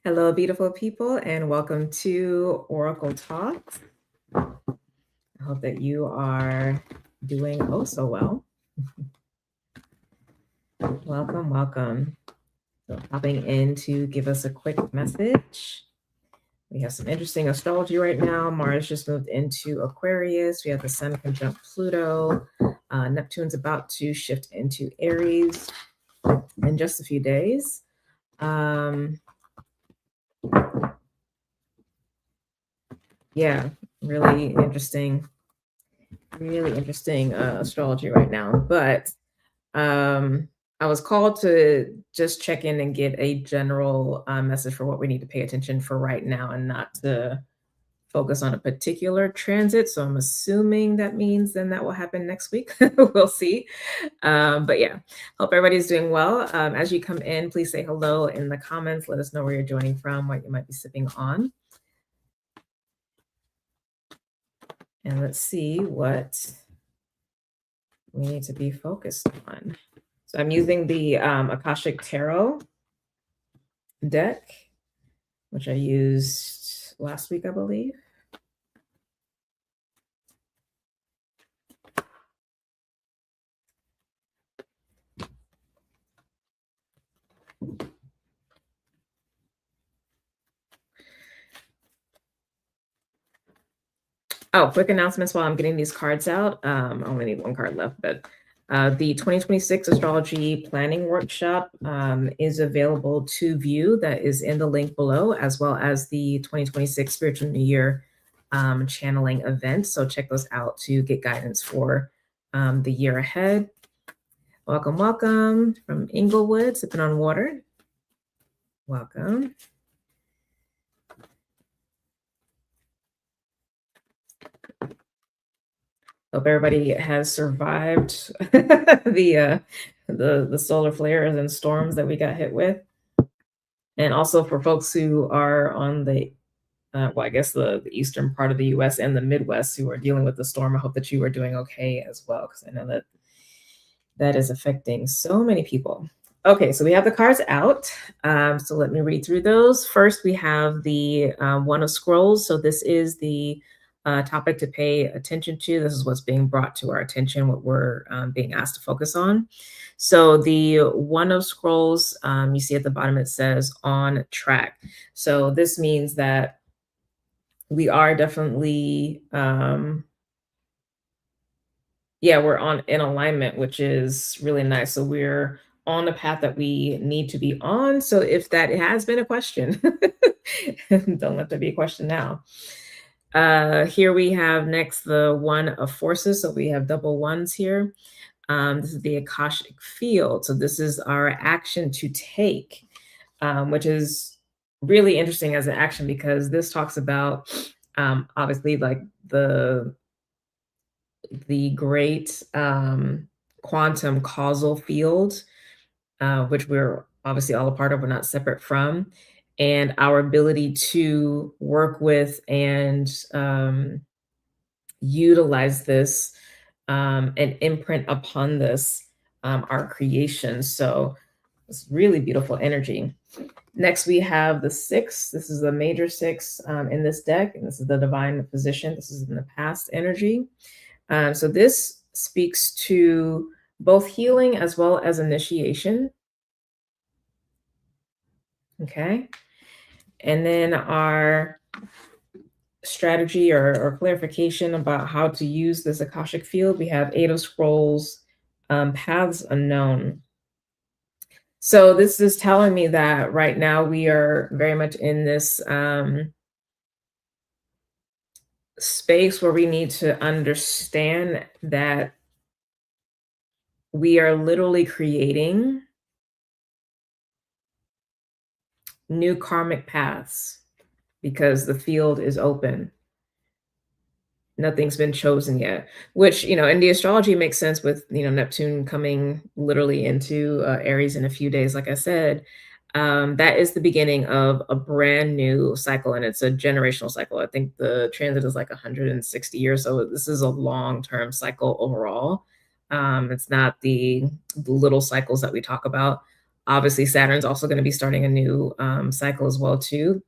Hello, beautiful people, and welcome to Oracle Talks. I hope that you are doing oh so well. Welcome, welcome. So, popping in to give us a quick message. We have some interesting astrology right now. Mars just moved into Aquarius. We have the Sun conjunct Pluto. Neptune's about to shift into Aries in just a few days. Yeah, really interesting astrology right now. But I was called to just check in and get a general message for what we need to pay attention for right now and not to focus on a particular transit. So I'm assuming that means then that will happen next week. We'll see. But yeah, hope everybody's doing well. As you come in, please say hello in the comments. Let us know where you're joining from, what you might be sipping on. And let's see what we need to be focused on. So I'm using the Akashic Tarot deck, which I used last week, I believe. Oh, quick announcements while I'm getting these cards out. I only need one card left, but the 2026 Astrology Planning Workshop is available to view. That is in the link below, as well as the 2026 Spiritual New Year channeling event. So check those out to get guidance for the year ahead. Welcome, welcome from Inglewood, sipping on water. Welcome. Hope everybody has survived the solar flares and storms that we got hit with. And also for folks who are on the I guess the eastern part of the US and the Midwest who are dealing with the storm, I hope that you are doing okay as well, because I know that that is affecting so many people. Okay, so we have the cards out. So let me read through those. First, we have the One of Scrolls. So this is the topic to pay attention to. This is what's being brought to our attention, what we're being asked to focus on. So the One of Scrolls, you see at the bottom, it says on track. So this means that we are definitely we're in alignment, which is really nice. So we're on the path that we need to be on. So if that has been a question, don't let there be a question now. Here we have next the One of Forces. So we have double ones here. This is the Akashic field. So this is our action to take, which is really interesting as an action because this talks about obviously like the great quantum causal field, which we're obviously all a part of, we're not separate from, and our ability to work with and utilize this and imprint upon this our creation. So it's really beautiful energy. Next, we have the six. This is the major six in this deck, and this is the divine position. This is in the past energy. So this speaks to both healing as well as initiation. Okay. And then our strategy or clarification about how to use this Akashic field, we have Eight of Scrolls, Paths Unknown. So this is telling me that right now we are very much in this space where we need to understand that we are literally creating new karmic paths because the field is open. Nothing's been chosen yet, which, in the astrology makes sense with, Neptune coming literally into Aries in a few days. Like I said, that is the beginning of a brand new cycle, and it's a generational cycle. I think the transit is like 160 years. So this is a long-term cycle overall. It's not the little cycles that we talk about. Obviously, Saturn's also going to be starting a new cycle as well too.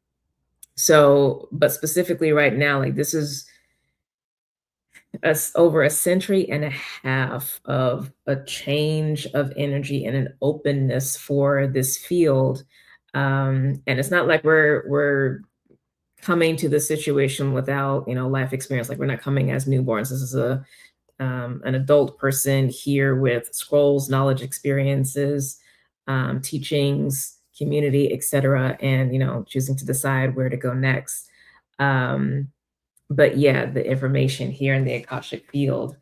So, but specifically right now, like this is over a century and a half of a change of energy and an openness for this field. And it's not like we're coming to the situation without, life experience. Like we're not coming as newborns. This is an adult person here with scrolls, knowledge, experiences, teachings, community, etc., and choosing to decide where to go next. But yeah, the information here in the Akashic field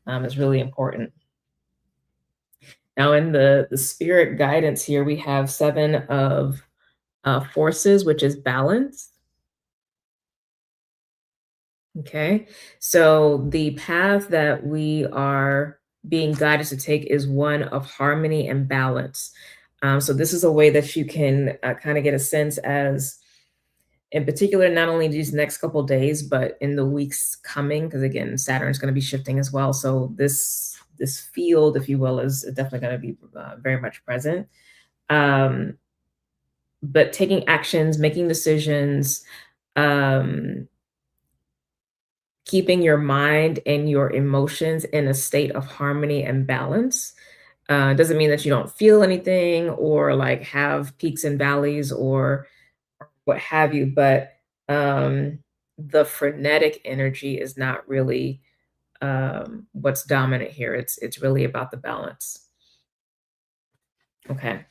is really important. Now, in the spirit guidance here, we have 7 of forces, which is balance. Okay, so the path that we are being guided to take is one of harmony and balance. So this is a way that you can kind of get a sense as, in particular, not only these next couple days, but in the weeks coming, because again, Saturn's going to be shifting as well. So this field, if you will, is definitely going to be very much present. But taking actions, making decisions, keeping your mind and your emotions in a state of harmony and balance. Doesn't mean that you don't feel anything or like have peaks and valleys or what have you, but the frenetic energy is not really what's dominant here. It's really about the balance. Okay.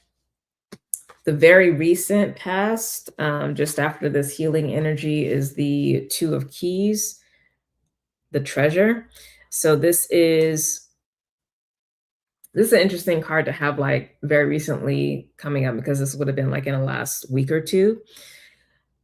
The very recent past, just after this healing energy, is the Two of Keys, the Treasure. So this is an interesting card to have like very recently coming up, because this would have been like in the last week or two.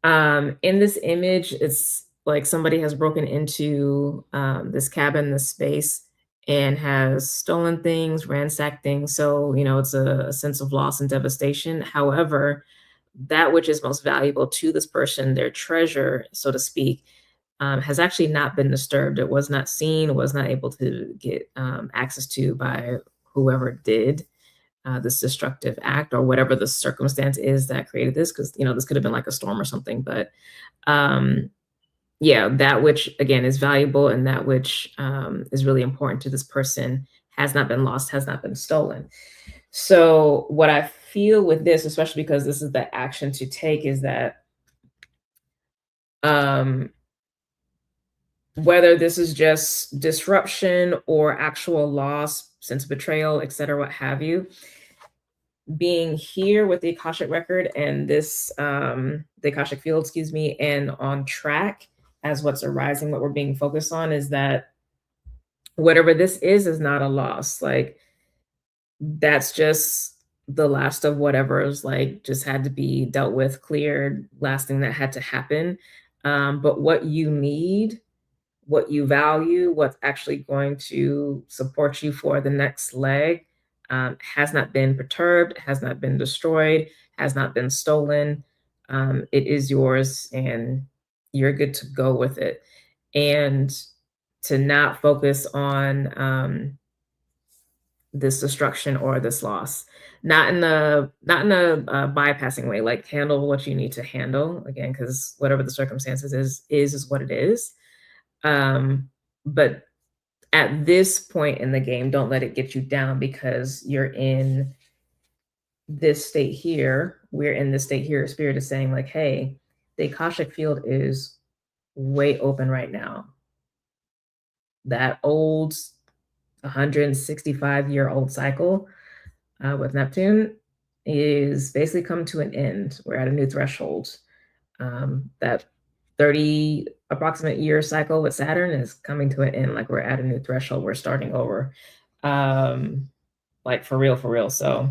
In this image, it's like somebody has broken into this cabin, this space, and has stolen things, ransacked things. So, it's a sense of loss and devastation. However, that which is most valuable to this person, their treasure, so to speak, has actually not been disturbed. It was not seen, was not able to get access to by whoever did this destructive act, or whatever the circumstance is that created this, because this could have been like a storm or something. But yeah, that which again is valuable and that which is really important to this person has not been lost, has not been stolen. So what I feel with this, especially because this is the action to take, is that whether this is just disruption or actual loss, sense of betrayal, etc., what have you, being here with the Akashic record and this, the Akashic field, excuse me, and on track as what's arising, what we're being focused on is that whatever this is not a loss. Like that's just the last of whatever is like just had to be dealt with, cleared, last thing that had to happen. But what you need, what you value, what's actually going to support you for the next leg, has not been perturbed, has not been destroyed, has not been stolen. It is yours and you're good to go with it. And to not focus on this destruction or this loss, not in a bypassing way, like handle what you need to handle, again, because whatever the circumstances is what it is. But at this point in the game, don't let it get you down, because you're in this state here. We're in this state here. Spirit is saying like, hey, the Akashic field is way open right now. That old 165-year-old cycle with Neptune is basically come to an end. We're at a new threshold. That 30 approximate year cycle with Saturn is coming to an end. Like we're at a new threshold. We're starting over. Like for real. So,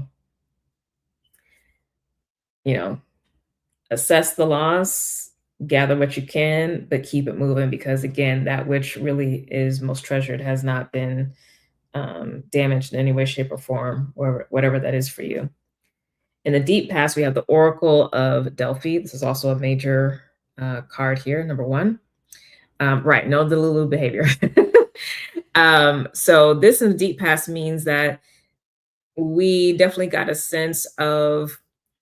assess the loss, gather what you can, but keep it moving, because again, that which really is most treasured has not been damaged in any way, shape, or form, or whatever that is for you. In the deep past, we have the Oracle of Delphi. This is also a major card here, number 1. Right, no Delulu behavior. So this in the deep past means that we definitely got a sense of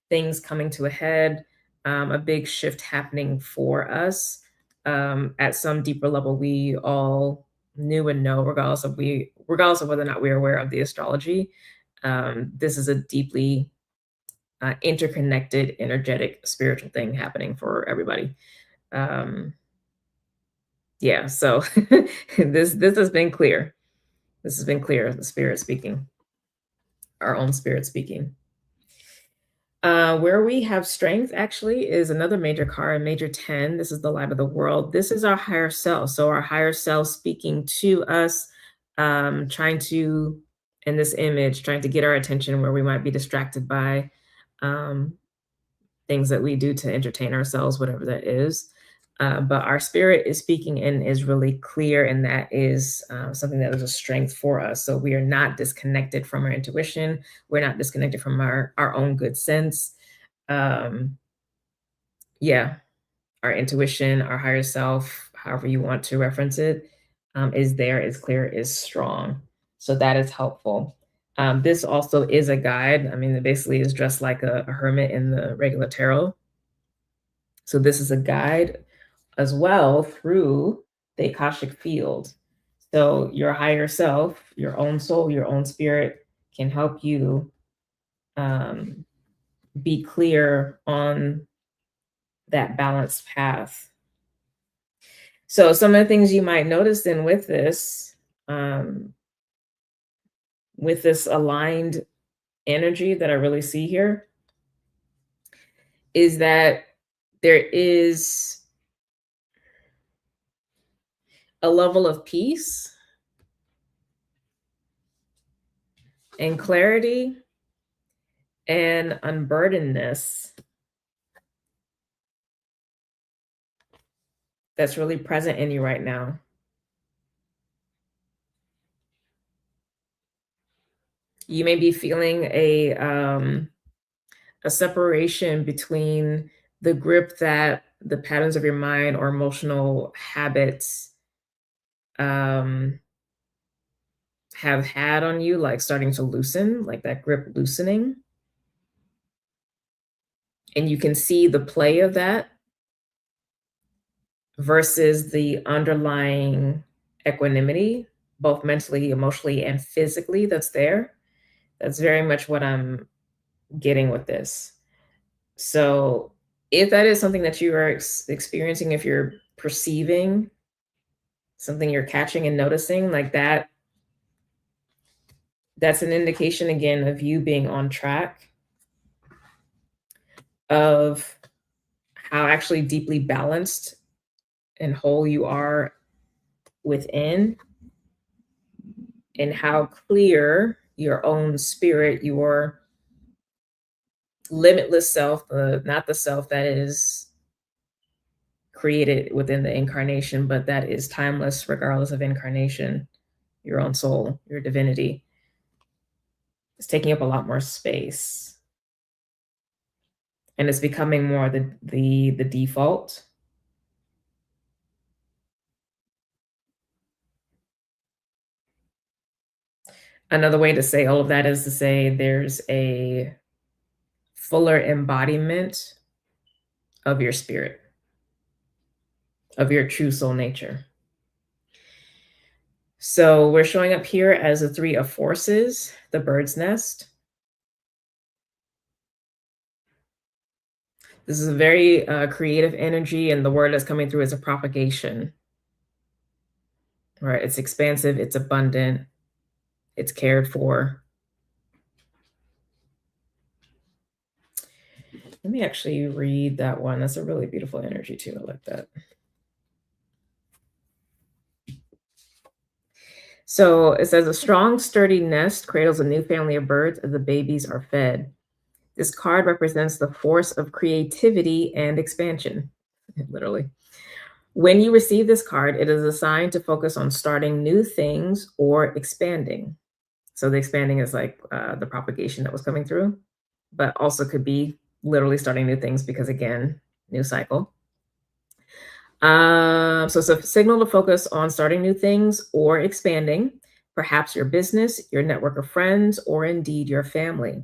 things coming to a head, a big shift happening for us. At some deeper level, we all knew and know, regardless of whether or not we are aware of the astrology. This is a deeply interconnected, energetic, spiritual thing happening for everybody. Um, yeah, so this has been clear. This has been clear. The spirit speaking, our own spirit speaking. Where we have strength actually is another major card, major 10. This is the light of the world. This is our higher self. So our higher self speaking to us, trying to, in this image, trying to get our attention where we might be distracted by um, things that we do to entertain ourselves, whatever that is. But our spirit is speaking and is really clear, and that is something that is a strength for us. So we are not disconnected from our intuition. We're not disconnected from our own good sense. Um, yeah, our intuition, our higher self, however you want to reference it, is there, is clear, is strong. So that is helpful. This also is a guide. I mean, it basically is dressed like a hermit in the regular tarot. So this is a guide as well through the Akashic field. So your higher self, your own soul, your own spirit can help you um, be clear on that balanced path. So some of the things you might notice then um, with this aligned energy that I really see here, is that there is a level of peace and clarity and unburdenedness that's really present in you right now. You may be feeling a separation between the grip that the patterns of your mind or emotional habits um, have had on you, like starting to loosen, like that grip loosening. And you can see the play of that versus the underlying equanimity, both mentally, emotionally, and physically, that's there. That's very much what I'm getting with this. So, if that is something that you are experiencing, if you're perceiving something you're catching and noticing like that, that's an indication again of you being on track, of how actually deeply balanced and whole you are within, and how clear your own spirit, your limitless self, not the self that is created within the incarnation, but that is timeless regardless of incarnation, your own soul, your divinity, is taking up a lot more space. And it's becoming more the default. Another way to say all of that is to say there's a fuller embodiment of your spirit, of your true soul nature. So we're showing up here as a 3 of forces, the bird's nest. This is a very creative energy, and the word that's coming through is a propagation. Right? It's expansive, it's abundant, it's cared for. Let me actually read that one. That's a really beautiful energy too. I like that. So it says a strong, sturdy nest cradles a new family of birds as the babies are fed. This card represents the force of creativity and expansion, literally. When you receive this card, it is a sign to focus on starting new things or expanding. So the expanding is like the propagation that was coming through, but also could be literally starting new things because, again, new cycle. So it's a signal to focus on starting new things or expanding. perhaps your business, your network of friends, or indeed your family.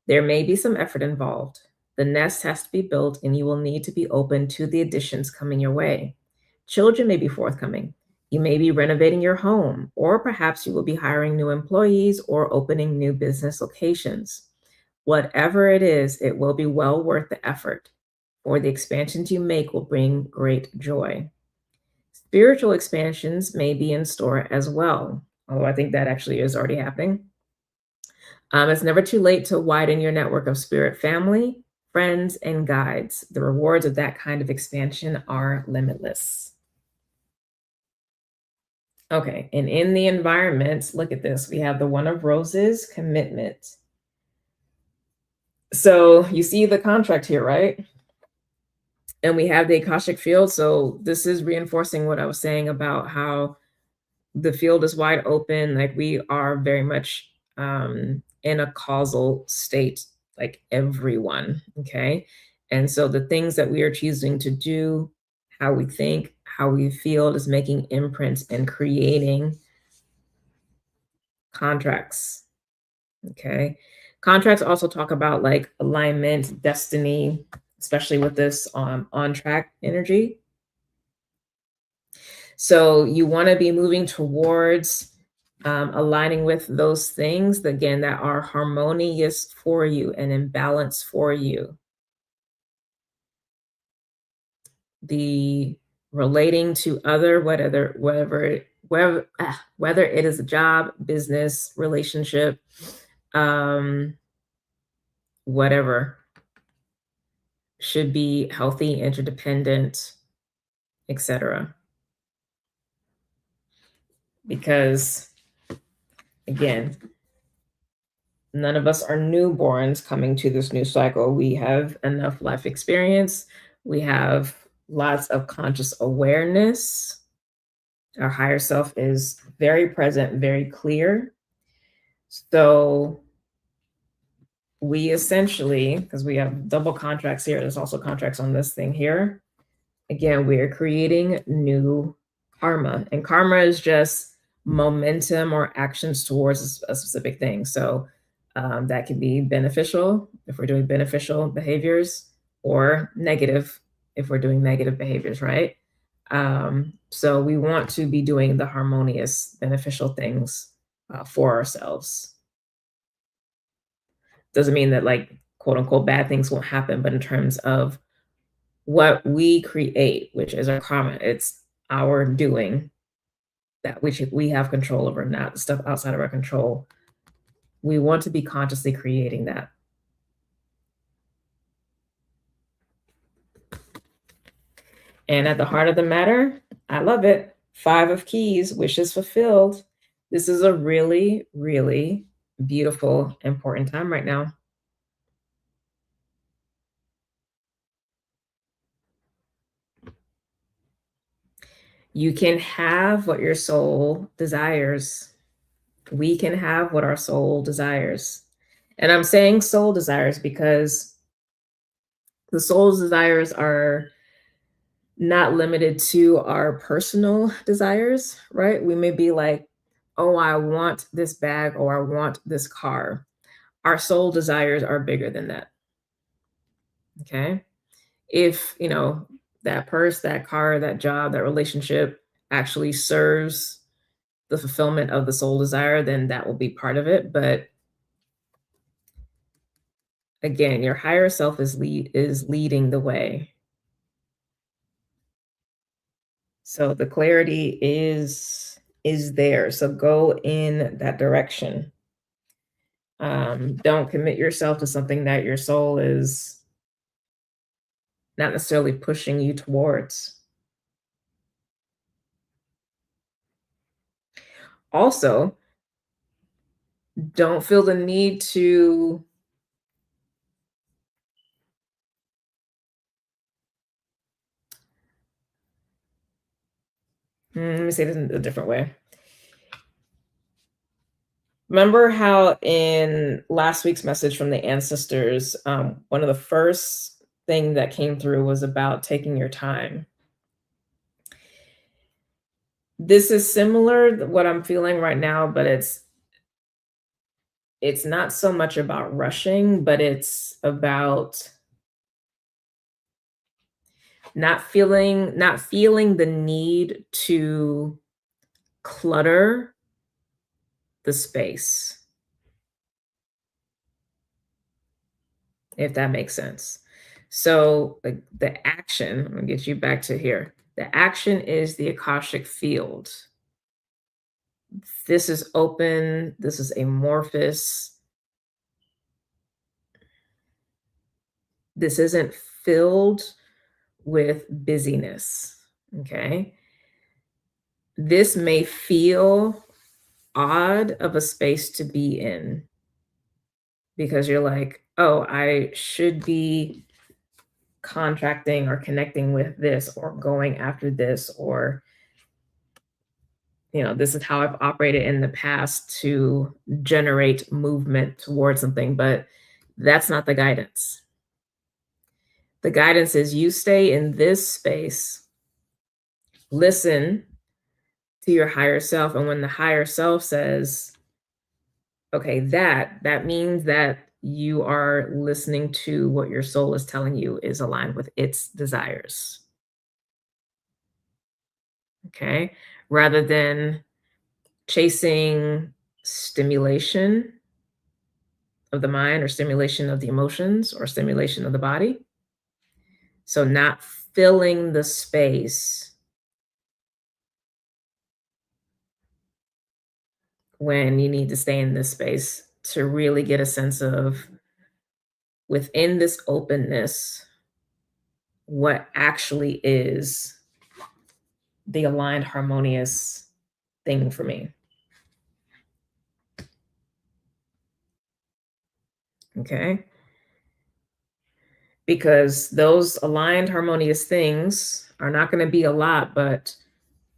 There may be some effort involved. The nest has to be built, and you will need to be open to the additions coming your way. Children may be forthcoming. You may be renovating your home, or perhaps you will be hiring new employees or opening new business locations. Whatever it is, it will be well worth the effort, for the expansions you make will bring great joy. Spiritual expansions may be in store as well, although I think that actually is already happening. It's never too late to widen your network of spirit family, friends, and guides. The rewards of that kind of expansion are limitless. Okay, and in the environment, look at this. We have the One of Roses, commitment. So you see the contract here, right? And we have the Akashic field. So this is reinforcing what I was saying about how the field is wide open. Like we are very much in a causal state, like everyone. Okay. And so the things that we are choosing to do, how we think, how we feel is making imprints and creating contracts. Okay. Contracts also talk about like alignment, destiny, especially with this on track energy. So you want to be moving towards aligning with those things, again, that are harmonious for you and in balance for you. The relating to other, whether it is a job, business, relationship, whatever, should be healthy, interdependent, etc. Because again, none of us are newborns coming to this new cycle. We have enough life experience. We have lots of conscious awareness. Our higher self is very present, very clear. So we essentially, because we have double contracts here, there's also contracts on this thing here. Again, we are creating new karma. And karma is just momentum or actions towards a specific thing. So that can be beneficial if we're doing beneficial behaviors, or negative if we're doing negative behaviors, right? So we want to be doing the harmonious, beneficial things for ourselves. Doesn't mean that, like, quote unquote, bad things won't happen, but in terms of what we create, which is our karma, it's our doing that which we have control over, not the stuff outside of our control. We want to be consciously creating that. And at the heart of the matter, I love it. 5 of Keys, wishes fulfilled. This is a really, really beautiful, important time right now. You can have what your soul desires. We can have what our soul desires. And I'm saying soul desires because the soul's desires are not limited to our personal desires, right? We may be like, oh, I want this bag or I want this car. Our soul desires are bigger than that. Okay. If, that purse, that car, that job, that relationship actually serves the fulfillment of the soul desire, then that will be part of it. But again, your higher self is leading the way. So the clarity is there. So go in that direction. Don't commit yourself to something that your soul is not necessarily pushing you towards. Also, don't feel the need to let me say this in a different way. Remember how in last week's message from the ancestors, one of the first thing that came through was about taking your time. This is similar to what I'm feeling right now, but it's not so much about rushing, but it's about not feeling the need to clutter the space, if that makes sense. So, like, the action, I'm gonna get you back to here. The action is the Akashic field. This is open, this is amorphous, this isn't filled with busyness, okay? This may feel odd of a space to be in because you're like, "Oh, I should be contracting or connecting with this or going after this," or, "This is how I've operated in the past to generate movement towards something," but that's not the guidance. The guidance is you stay in this space, listen to your higher self, and when the higher self says, okay, that means that you are listening to what your soul is telling you is aligned with its desires, okay? Rather than chasing stimulation of the mind or stimulation of the emotions or stimulation of the body. So not filling the space when you need to stay in this space to really get a sense of within this openness, what actually is the aligned, harmonious thing for me. Okay. Because those aligned, harmonious things are not going to be a lot, but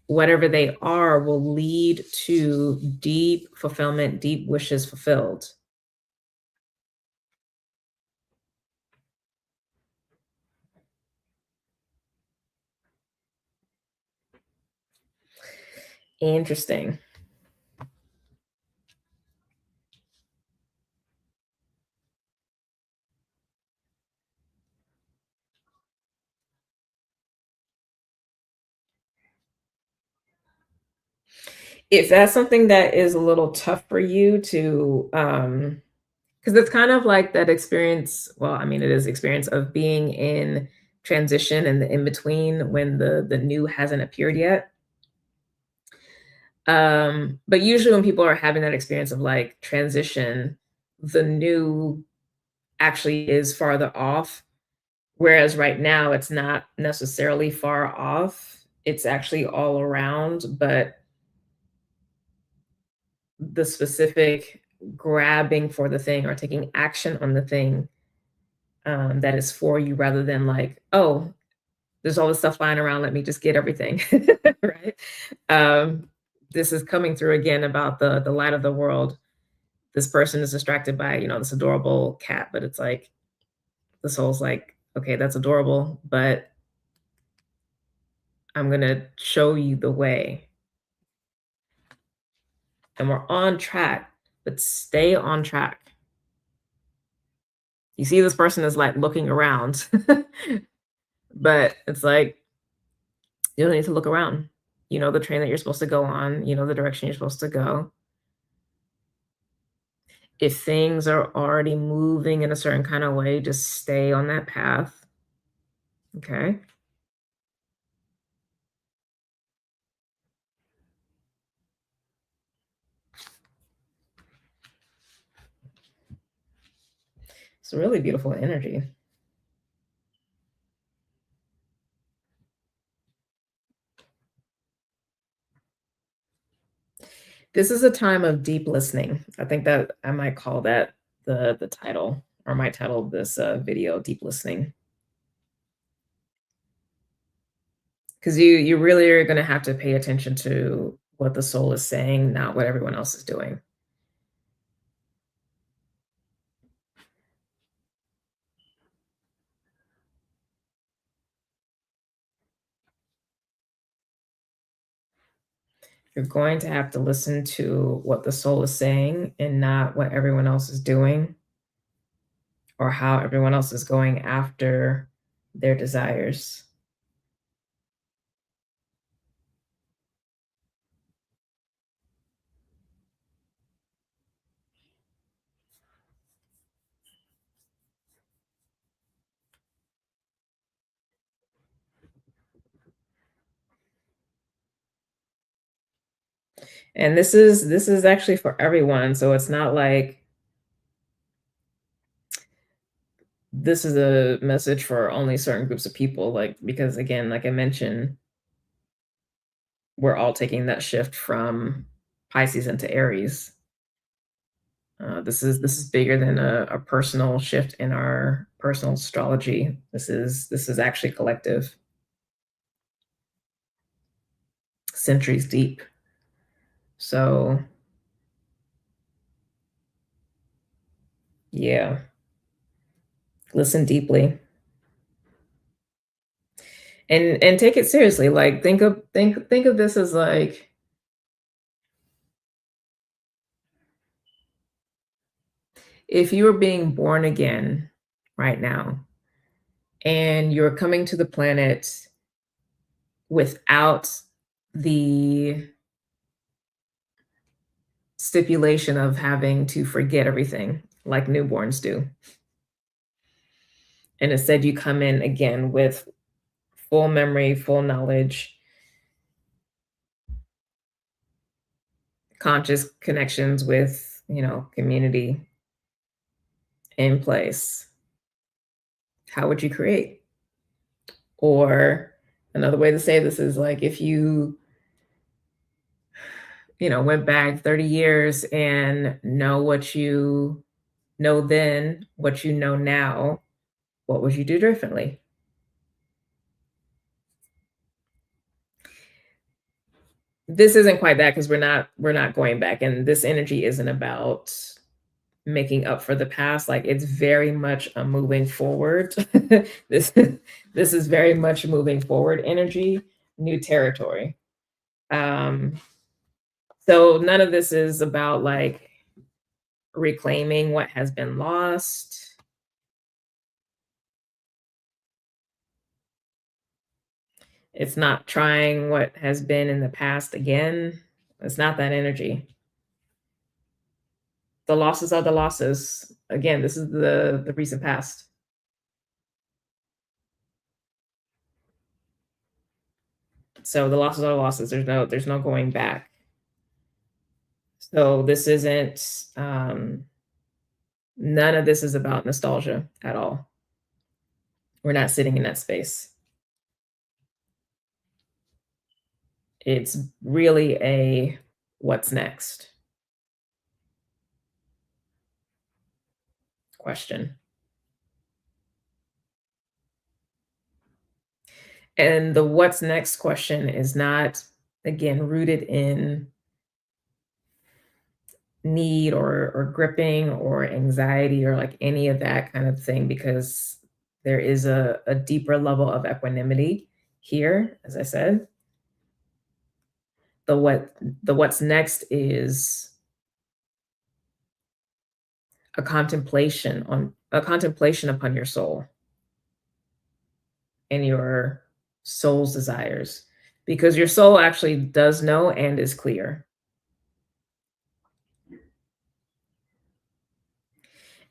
whatever they are will lead to deep fulfillment, deep wishes fulfilled. Interesting. If that's something that is a little tough for you to, because it's kind of like that experience. Well, I mean, it is experience of being in transition and the in between when the new hasn't appeared yet. But usually when people are having that experience of like transition, the new actually is farther off. Whereas right now it's not necessarily far off. It's actually all around, but the specific grabbing for the thing or taking action on the thing that is for you rather than like, oh, there's all this stuff flying around. Let me just get everything. Right. Um, this is coming through again about the light of the world. This person is distracted by, this adorable cat, but it's like the soul's like, okay, that's adorable, but I'm gonna show you the way. And we're on track, but stay on track. You see this person is like looking around, but it's like you don't need to look around. You know the train that you're supposed to go on, you know the direction you're supposed to go. If things are already moving in a certain kind of way, just stay on that path. Okay. It's a really beautiful energy. This is a time of deep listening. I think that I might call that the title, or might title this video "Deep Listening," because you really are going to have to pay attention to what the soul is saying, not what everyone else is doing. You're going to have to listen to what the soul is saying and not what everyone else is doing or how everyone else is going after their desires. And this is actually for everyone. So it's not like this is a message for only certain groups of people, like because again, like I mentioned, we're all taking that shift from Pisces into Aries. This is bigger than a personal shift in our personal astrology. This is actually collective, centuries deep. So yeah, listen deeply and take it seriously. Like think of this as like if you were being born again right now and you're coming to the planet without the stipulation of having to forget everything like newborns do. And instead, you come in again with full memory, full knowledge, conscious connections with, community in place. How would you create? Or another way to say this is like if you, went back 30 years and know what you know then, what you know now, what would you do differently? This isn't quite that because we're not going back, and this energy isn't about making up for the past. Like it's very much a moving forward. this this is very much moving forward energy, new territory. Um, so none of this is about like reclaiming what has been lost. It's not trying what has been in the past again. It's not that energy. The losses are the losses. Again, this is the recent past. So the losses are losses. There's no going back. So this isn't none of this is about nostalgia at all. We're not sitting in that space. It's really a what's next question. And the what's next question is not again rooted in need or gripping or anxiety or like any of that kind of thing because there is a deeper level of equanimity here, as I said. The what's next is a contemplation upon your soul and your soul's desires because your soul actually does know and is clear.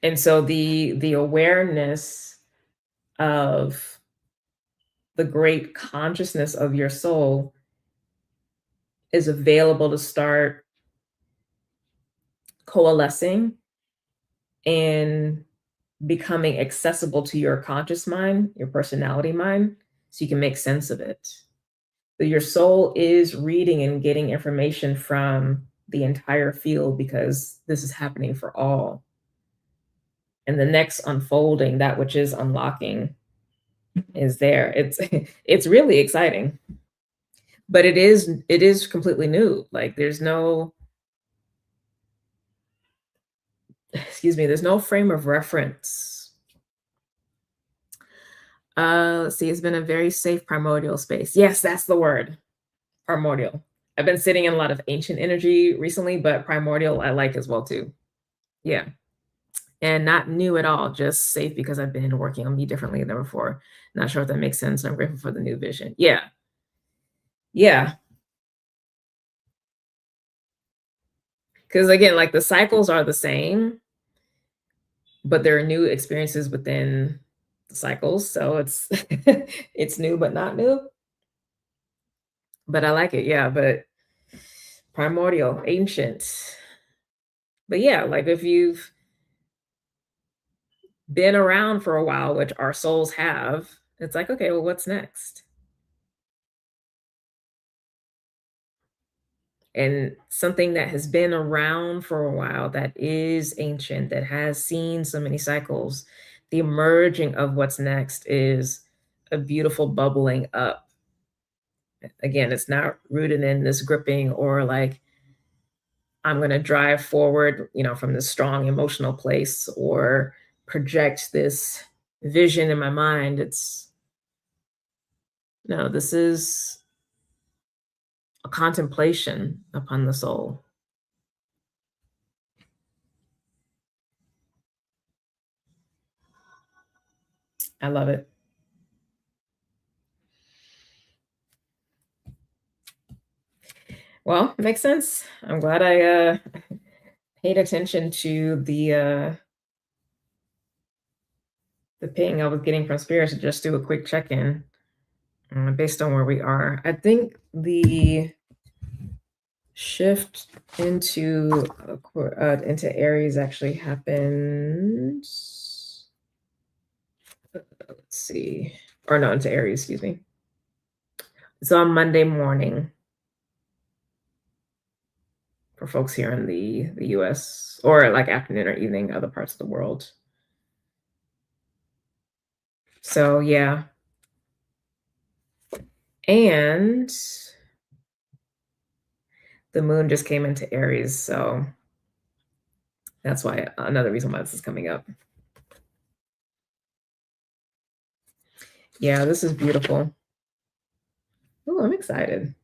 And so the awareness of the great consciousness of your soul is available to start coalescing and becoming accessible to your conscious mind, your personality mind, so you can make sense of it. So your soul is reading and getting information from the entire field because this is happening for all. And the next unfolding, that which is unlocking, is there. It's really exciting, but it is completely new. Like there's no excuse me, there's no frame of reference. Let's see, it's been a very safe primordial space. Yes, that's the word, primordial. I've been sitting in a lot of ancient energy recently, but primordial I like as well too. Yeah. And not new at all, just safe because I've been working on me differently than before. Not sure if that makes sense. I'm grateful for the new vision. Yeah. Yeah. Because again, like the cycles are the same, but there are new experiences within the cycles. So it's it's new but not new. But I like it. Yeah. But primordial, ancient. But yeah, like if you've been around for a while, which our souls have, it's like, okay, well, what's next? And something that has been around for a while, that is ancient, that has seen so many cycles, the emerging of what's next is a beautiful bubbling up. Again, it's not rooted in this gripping or like, I'm going to drive forward, from this strong emotional place or project this vision in my mind. It's no, this is a contemplation upon the soul. I love it. Well, makes sense. I'm glad I paid attention to the ping I was getting from spirit to just do a quick check-in based on where we are. I think the shift into Aries actually happened. Let's see, or no, into Aries. Excuse me. It's on Monday morning for folks here in the U.S. or like afternoon or evening, other parts of the world. So yeah, and the moon just came into Aries, so that's why another reason why this is coming up. Yeah, this is beautiful. Oh, I'm excited.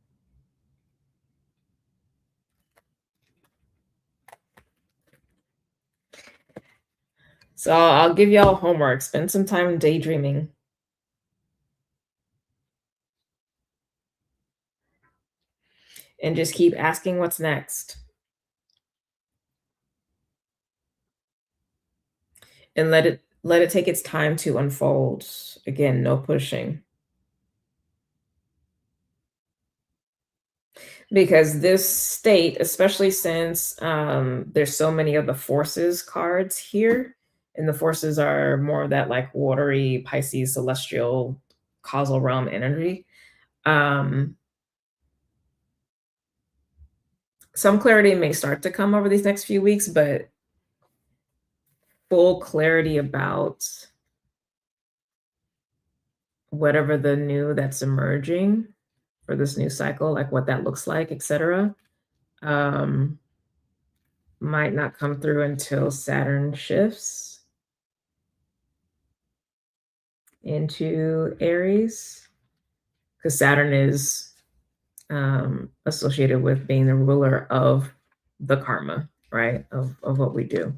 So I'll give y'all homework. Spend some time daydreaming. And just keep asking what's next. And let it take its time to unfold. Again, no pushing. Because this state, especially since there's so many of the forces cards here, and the forces are more of that like watery Pisces celestial causal realm energy. Some clarity may start to come over these next few weeks, but full clarity about whatever the new that's emerging for this new cycle, like what that looks like, etc., might not come through until Saturn shifts into Aries, because Saturn is associated with being the ruler of the karma, right? Of what we do.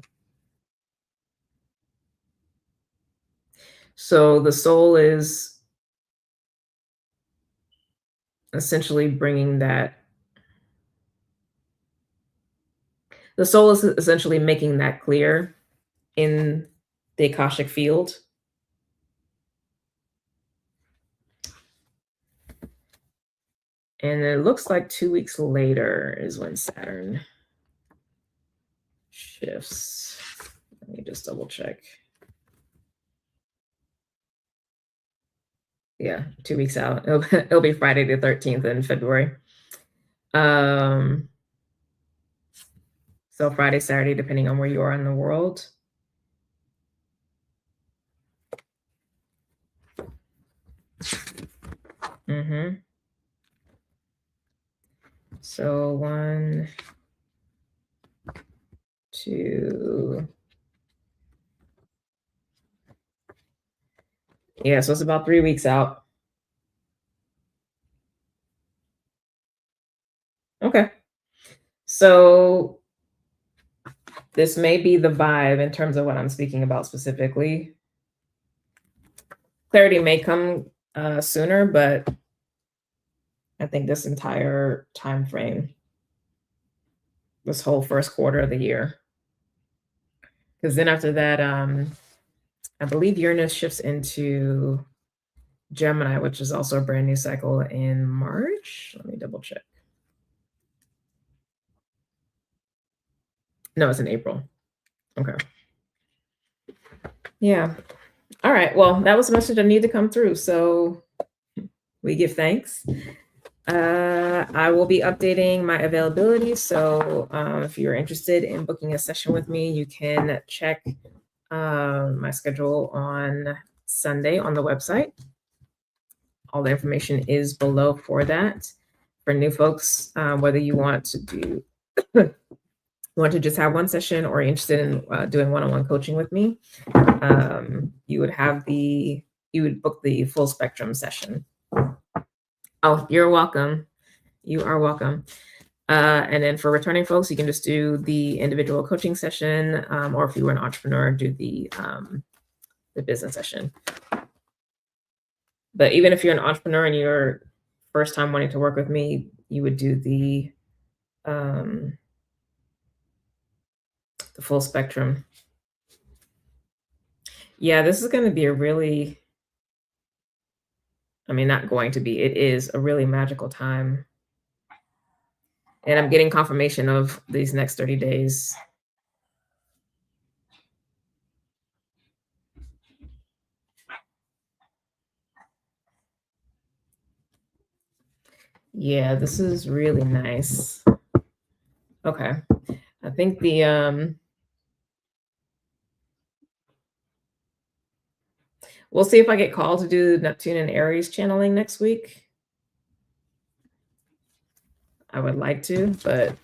So the soul is essentially bringing that, the soul is essentially making that clear in the Akashic field. And it looks like 2 weeks later is when Saturn shifts. Let me just double check. Yeah, 2 weeks out. It'll be Friday the 13th in February. So Friday, Saturday, depending on where you are in the world. So 1, 2. Yeah, so it's about 3 weeks out. So this may be the vibe in terms of what I'm speaking about specifically. Clarity may come sooner, but I think this entire time frame, this whole first quarter of the year, because then after that, I believe Uranus shifts into Gemini, which is also a brand new cycle in March. Let me double check. No, it's in April. Okay. Yeah. All right. Well, that was a message that needed to come through. So we give thanks. I will be updating my availability. So if you're interested in booking a session with me, you can check my schedule on Sunday on the website. All the information is below for that. For new folks, whether you want to just have one session or interested in doing one-on-one coaching with me, you would book the full spectrum session. Oh, you're welcome. You are welcome. And then for returning folks, you can just do the individual coaching session, or if you were an entrepreneur, do the business session. But even if you're an entrepreneur and you're first time wanting to work with me, you would do the full spectrum. Yeah, this is going to be it is a really magical time. And I'm getting confirmation of these next 30 days. Yeah, this is really nice. Okay. I think we'll see if I get called to do Neptune and Aries channeling next week. I would like to, but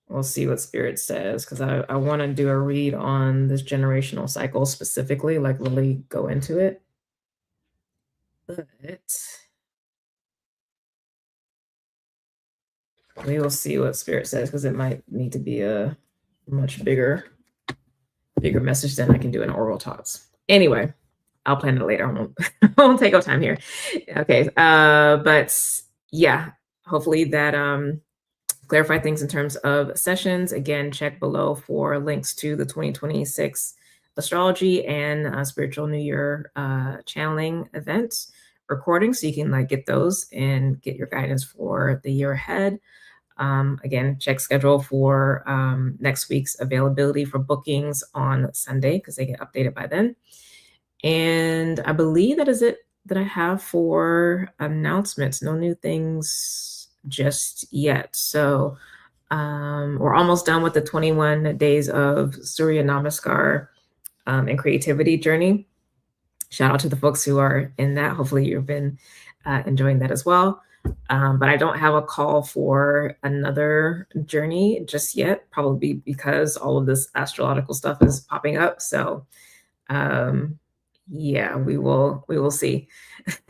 we'll see what Spirit says, because I want to do a read on this generational cycle specifically, like really go into it. But we will see what Spirit says, because it might need to be a much bigger message than I can do in oral talks. Anyway, I'll plan it later. I won't take up time here. Okay. But yeah, hopefully that clarify things in terms of sessions. Again, check below for links to the 2026 astrology and spiritual New Year channeling events recordings, so you can get those and get your guidance for the year ahead. Again, check schedule for next week's availability for bookings on Sunday, because they get updated by then. And I believe that is it that I have for announcements. No new things just yet. So we're almost done with the 21 days of Surya Namaskar and creativity journey. Shout out to the folks who are in that. Hopefully you've been enjoying that as well. But I don't have a call for another journey just yet, probably because all of this astrological stuff is popping up. So yeah, we will see.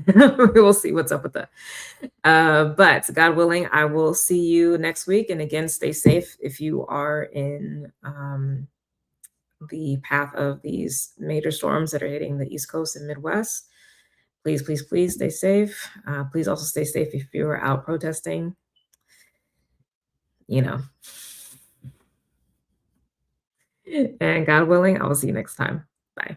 We will see what's up with that. But God willing, I will see you next week. And again, stay safe if you are in the path of these major storms that are hitting the East Coast and Midwest. Please, please, please stay safe. Please also stay safe if you're out protesting. And God willing, I will see you next time. Bye.